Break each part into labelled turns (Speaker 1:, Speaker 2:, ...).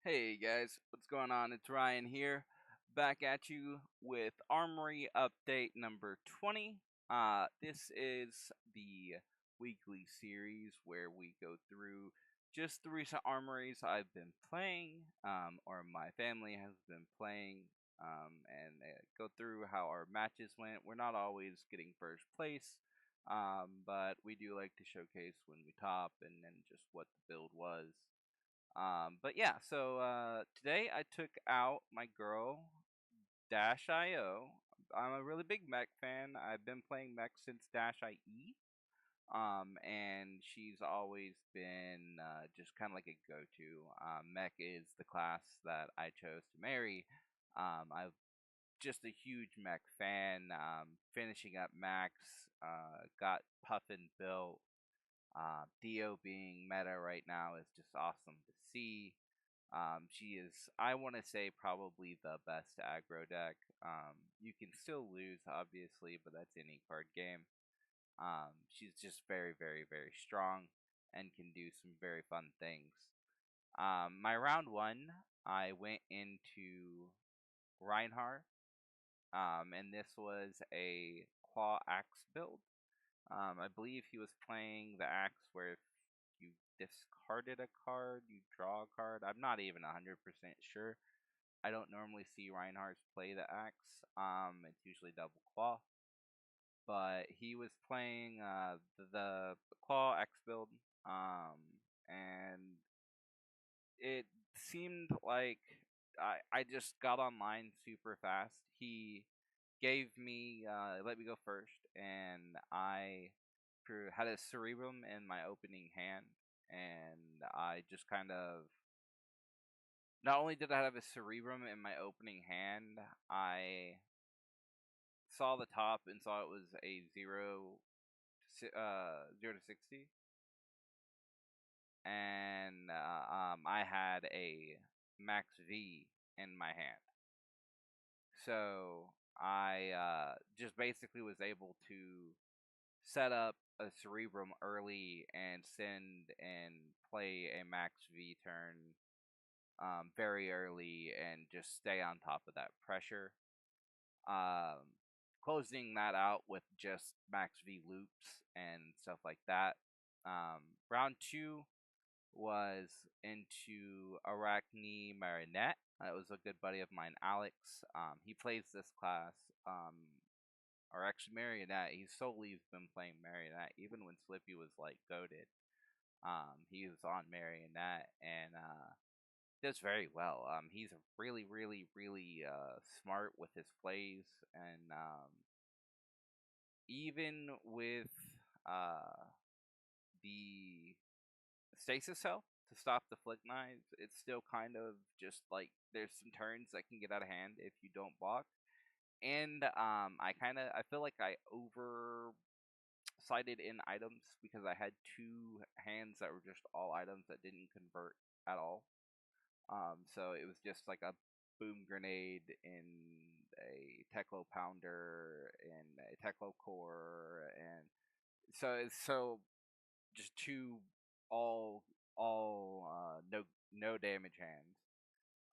Speaker 1: Hey guys, what's going on? It's Ryan here, back at you with Armory update number 20. This is the weekly series where we go through just the recent armories I've been playing, or my family has been playing, and go through how our matches went. We're not always getting first place, but we do like to showcase when we top and just what the build was. But yeah, so today I took out my girl Dash I.O. I'm a really big mech fan. I've been playing mech since Dash IE. And she's always been just kind of like a go-to. Mech is the class that I chose to marry. I'm just a huge mech fan. Finishing up Max, got Puffin built. Dio being meta right now is just awesome to see. She is, I want to say, probably the best aggro deck. You can still lose, obviously, but that's any card game. She's just very, very, very strong and can do some very fun things. My round one, I went into Reinhardt, and this was a claw axe build. I believe he was playing the axe where if you discarded a card, you draw a card. I'm not even 100% sure. I don't normally see Reinhardt's play the axe. It's usually double claw. But he was playing the claw X build. And it seemed like I just got online super fast. He gave me let me go first, and I had a cerebrum in my opening hand, and I just kind of not only did I have a cerebrum in my opening hand, I saw the top and saw it was a 0 to 60, and I had a max V in my hand. So I just basically was able to set up a Cerebrum early and send and play a Max V turn very early and just stay on top of that pressure. Um, Closing that out with just Max V loops and stuff like that. Round two was into Arachne Marinette. It was a good buddy of mine, Alex. He plays this class, or actually Marionette. He solely has been playing Marionette, even when Slippy was like goaded. He was on Marionette and does very well. He's really, really, really smart with his plays, and even with uh, the stasis cell to stop the flick knives, it's still kind of just like there's some turns that can get out of hand if you don't block. And I feel like I over cited in items because I had two hands that were just all items that didn't convert at all. So it was just like a boom grenade in a Teklo pounder and a Teklo core, and so it's so just two all no damage hands.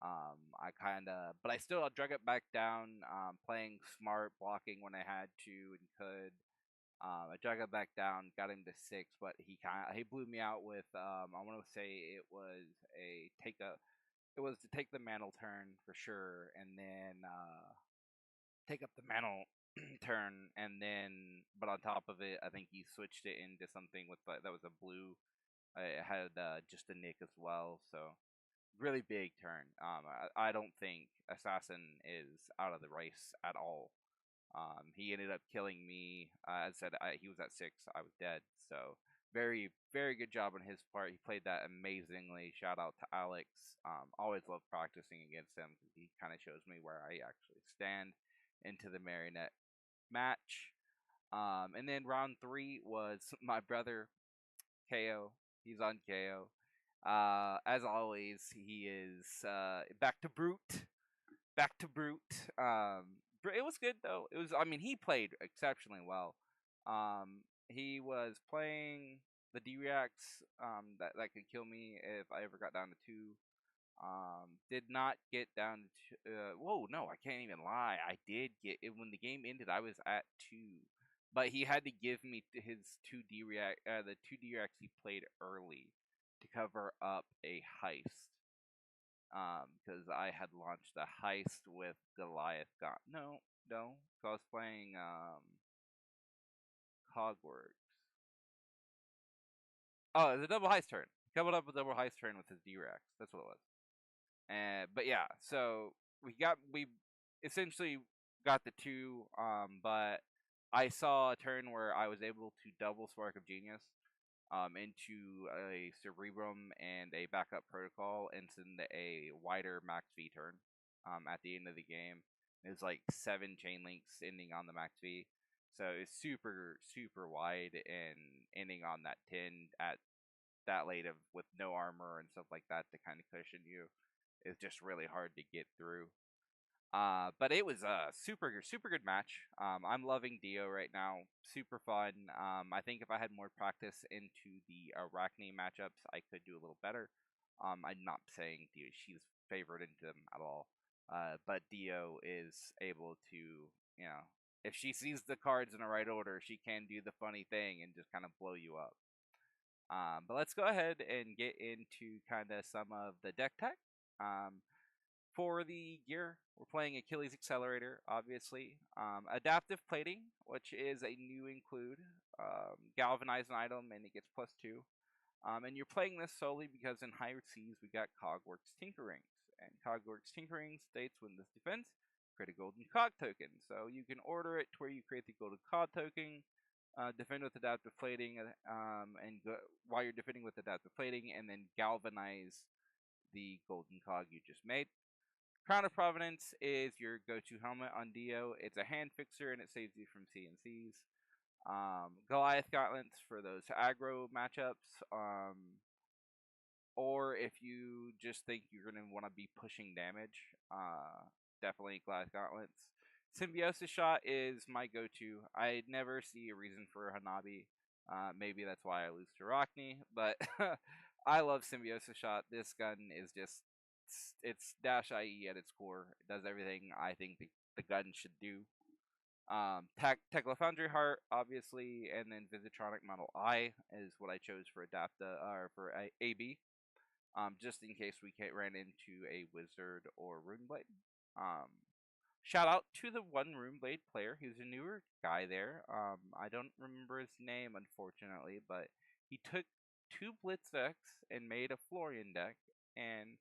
Speaker 1: I kind of, but I still drug it back down, playing smart, blocking when I had to and could. I drug it back down, got him to 6, but he blew me out with I want to say it was to take the mantle turn for sure, and then take up the mantle turn, and then but on top of it, I think he switched it into something with that was a blue. It had just a nick as well, so really big turn. I don't think Assassin is out of the race at all. He ended up killing me. As I said, he was at 6. I was dead. So very, very good job on his part. He played that amazingly. Shout out to Alex. Always love practicing against him because he kind of shows me where I actually stand into the Marionette match. And then round 3 was my brother KO. He's on KO. As always, he is back to brute, back to brute. It was good though. It was. I mean, he played exceptionally well. He was playing the D-Reacts that could kill me if I ever got down to 2. Did not get down to. Whoa, no, I can't even lie. I did get it when the game ended. I was at two, but he had to give me his 2D react, the 2D reacts he played early to cover up a heist. Because I had launched a heist with Goliath. No. So I was playing Cogworks. Oh, the double heist turn. Coupled up a double heist turn with his D-Rex. That's what it was. And but yeah, so we essentially got the two. But I saw a turn where I was able to double Spark of Genius into a Cerebrum and a backup protocol and send a wider max V turn at the end of the game. It was like 7 chain links ending on the max V. So it's super, super wide and ending on that 10 at that late of with no armor and stuff like that to kind of cushion you is just really hard to get through. But it was a super good match. I'm loving Dio right now. Super fun. I think if I had more practice into the Arachne matchups, I could do a little better. I'm not saying Dio she's favored into them at all. But Dio is able to, if she sees the cards in the right order, she can do the funny thing and just kind of blow you up. But let's go ahead and get into kind of some of the deck tech. For the gear, we're playing Achilles Accelerator, obviously. Adaptive Plating, which is a new include. Galvanize an item, and it gets +2. And you're playing this solely because in higher seas, we got Cogworks Tinkerings. And Cogworks Tinkering states when this defends, create a golden cog token. So you can order it to where you create the golden cog token, defend with adaptive plating, while you're defending with adaptive plating, and then galvanize the golden cog you just made. Crown of Providence is your go-to helmet on Dio. It's a hand fixer and it saves you from CNCs. Goliath Gauntlets for those aggro matchups. Or if you just think you're going to want to be pushing damage, definitely Goliath Gauntlets. Symbiosis Shot is my go-to. I never see a reason for Hanabi. Maybe that's why I lose to Rockney, but I love Symbiosis Shot. This gun is just it's Dash I.E at its core. It does everything I think the gun should do. Tekla Foundry Heart, obviously, and then Visitronic Model I is what I chose for Adapta or for AB. Just in case we can't run into a Wizard or Runeblade. Shout out to the one Runeblade player. He's a newer guy there. I don't remember his name, unfortunately, but he took 2 Blitz decks and made a Florian deck, and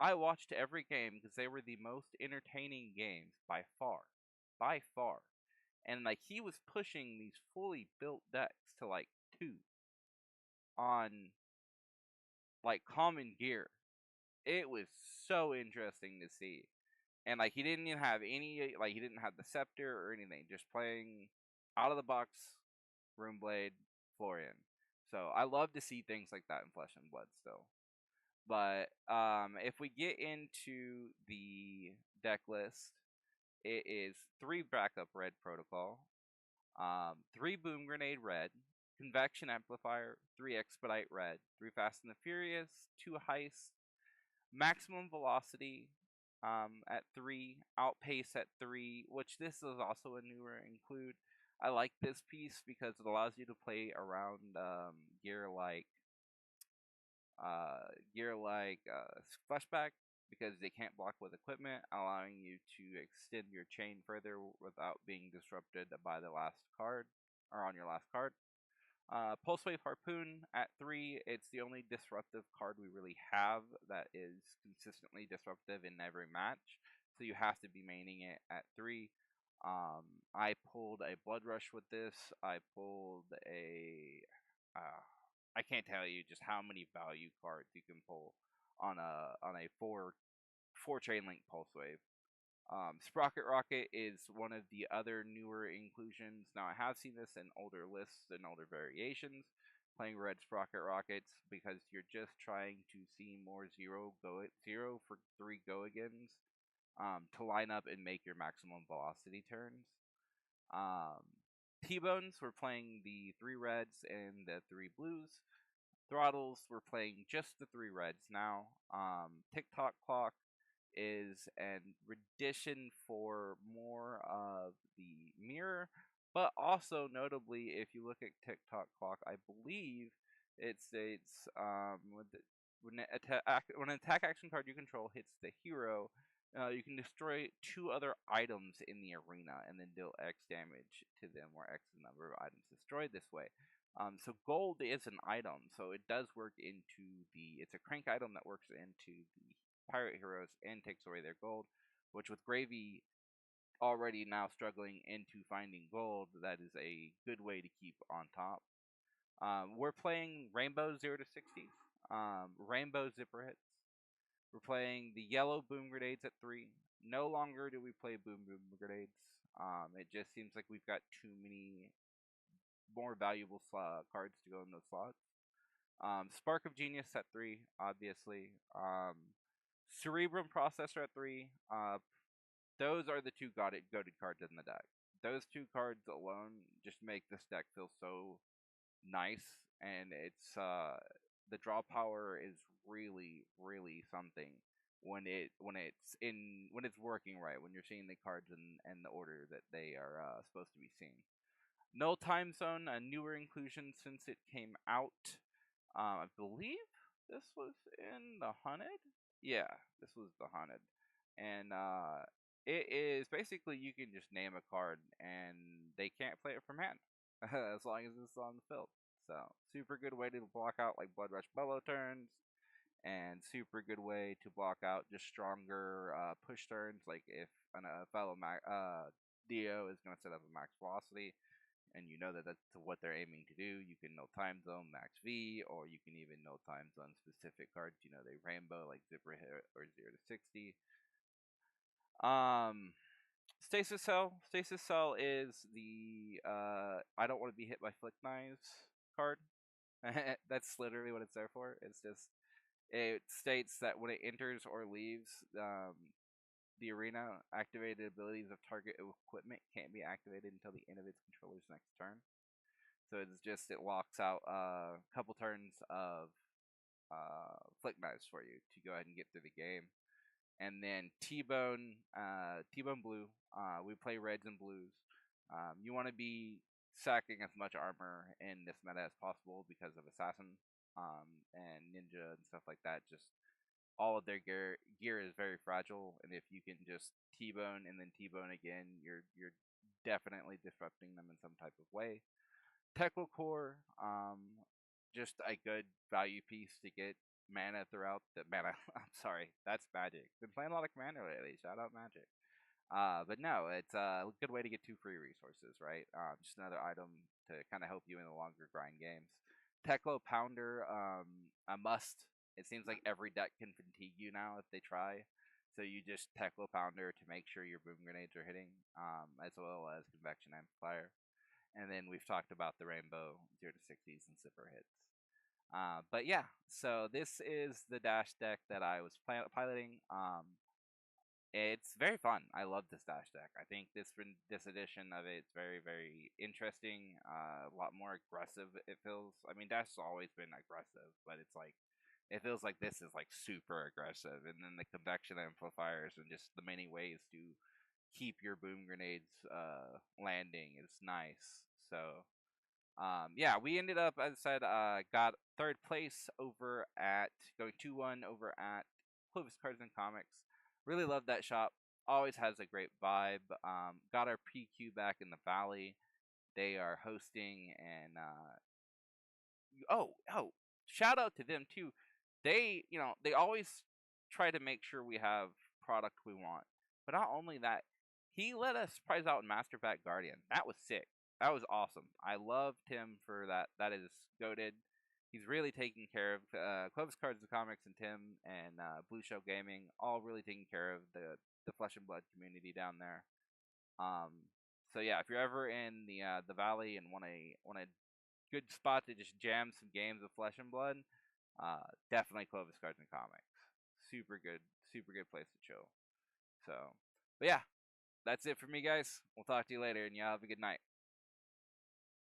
Speaker 1: I watched every game because they were the most entertaining games by far. By far. And like he was pushing these fully built decks to like 2 on like common gear. It was so interesting to see. And like he didn't even have any like he didn't have the scepter or anything, just playing out of the box Runeblade Florian. So I love to see things like that in Flesh and Blood still. But if we get into the deck list, it is 3 backup red protocol, 3 boom grenade red, convection amplifier, 3 expedite red, 3 fast and the furious, 2 heist, maximum velocity at 3, outpace at 3, which this is also a newer include. I like this piece because it allows you to play around gear like Flashback because they can't block with equipment, allowing you to extend your chain further without being disrupted by the last card or on your last card. Pulse Wave Harpoon at 3, it's the only disruptive card we really have that is consistently disruptive in every match, so you have to be maining it at 3. I pulled a Blood Rush with this. I pulled a I can't tell you just how many value cards you can pull on a four chain link pulse wave. Sprocket Rocket is one of the other newer inclusions. Now I have seen this in older lists and older variations, playing red Sprocket Rockets because you're just trying to see more zero for 3 go agains to line up and make your maximum velocity turns. T-Bones, we're playing the 3 reds and the 3 blues. throttles. We're playing just the 3 reds now. TikTok clock is an addition for more of the mirror, but also notably, if you look at TikTok clock, I believe it states when an attack action card you control hits the hero, you can destroy 2 other items in the arena and then deal X damage to them, or X the number of items destroyed this way. So gold is an item, so it does work into it's a crank item that works into the pirate heroes and takes away their gold, which with Gravy already now struggling into finding gold, that is a good way to keep on top. We're playing Rainbow 0 to 60, Rainbow Zipper Hits. We're playing the yellow boom grenades at 3. No longer do we play boom grenades. It just seems like we've got too many more valuable cards to go in those slots. Spark of Genius at 3, obviously. Cerebrum Processor at 3. Those are the 2 goated cards in the deck. Those 2 cards alone just make this deck feel so nice, and it's the draw power is really, really something when it's working right, when you're seeing the cards in the order that they are supposed to be seen. No Time Zone, a newer inclusion since it came out. I believe this was in the Hunted. Yeah, this was the Hunted, and it is basically you can just name a card and they can't play it from hand as long as it's on the field. So super good way to block out like Blood Rush Bellow turns, and super good way to block out just stronger push turns. Like if a fellow Dio is going to set up a max velocity, and you know that that's what they're aiming to do, you can no time zone max V, or you can even no time zone specific cards. You know, they rainbow like Zipper Hit or 0 to 60. Stasis Cell. Stasis Cell is the I don't want to be hit by flick knives card. That's literally what it's there for. It's just it states that when it enters or leaves the arena, activated abilities of target equipment can't be activated until the end of its controller's next turn. So it's just it locks out a couple turns of flick knives for you to go ahead and get through the game. And then T-Bone Blue. We play reds and blues. You want to be sacking as much armor in this meta as possible because of Assassin and Ninja and stuff like that. Just all of their gear is very fragile, and if you can just T-Bone and then T-Bone again, you're definitely disrupting them in some type of way. Tekla Core, just a good value piece to get mana throughout the mana. I'm sorry, that's Magic. Been playing a lot of Commander lately. Shout out Magic. But no, it's a good way to get 2 free resources, right? Just another item to kind of help you in the longer grind games. Teklo Pounder, a must. It seems like every deck can fatigue you now if they try. So you just Teklo Pounder to make sure your boom grenades are hitting, as well as Convection Amplifier. And then we've talked about the Rainbow 0 to 60s and Zipper Hits. But yeah, so this is the Dash deck that I was piloting. It's very fun. I love this Dash deck. I think this edition of it is very, very interesting. A lot more aggressive. It feels. I mean, Dash has always been aggressive, but it's like it feels like this is like super aggressive. And then the convection amplifiers and just the many ways to keep your boom grenades landing is nice. So yeah, we ended up, as I said, got 3rd place over at going 2-1 over at Clovis Cards and Comics. Really love that shop. Always has a great vibe. Got our PQ back in the Valley. They are hosting, and shout out to them too. They always try to make sure we have product we want. But not only that, he let us prize out Master Pack Guardian. That was sick. That was awesome. I loved him for that. That is goated. He's really taking care of Clovis Cards and Comics and Tim and Blue Show Gaming, all really taking care of the Flesh and Blood community down there. So yeah, if you're ever in the Valley and want a good spot to just jam some games of Flesh and Blood, definitely Clovis Cards and Comics. Super good place to chill. So, but yeah, that's it for me, guys. We'll talk to you later, and y'all have a good night.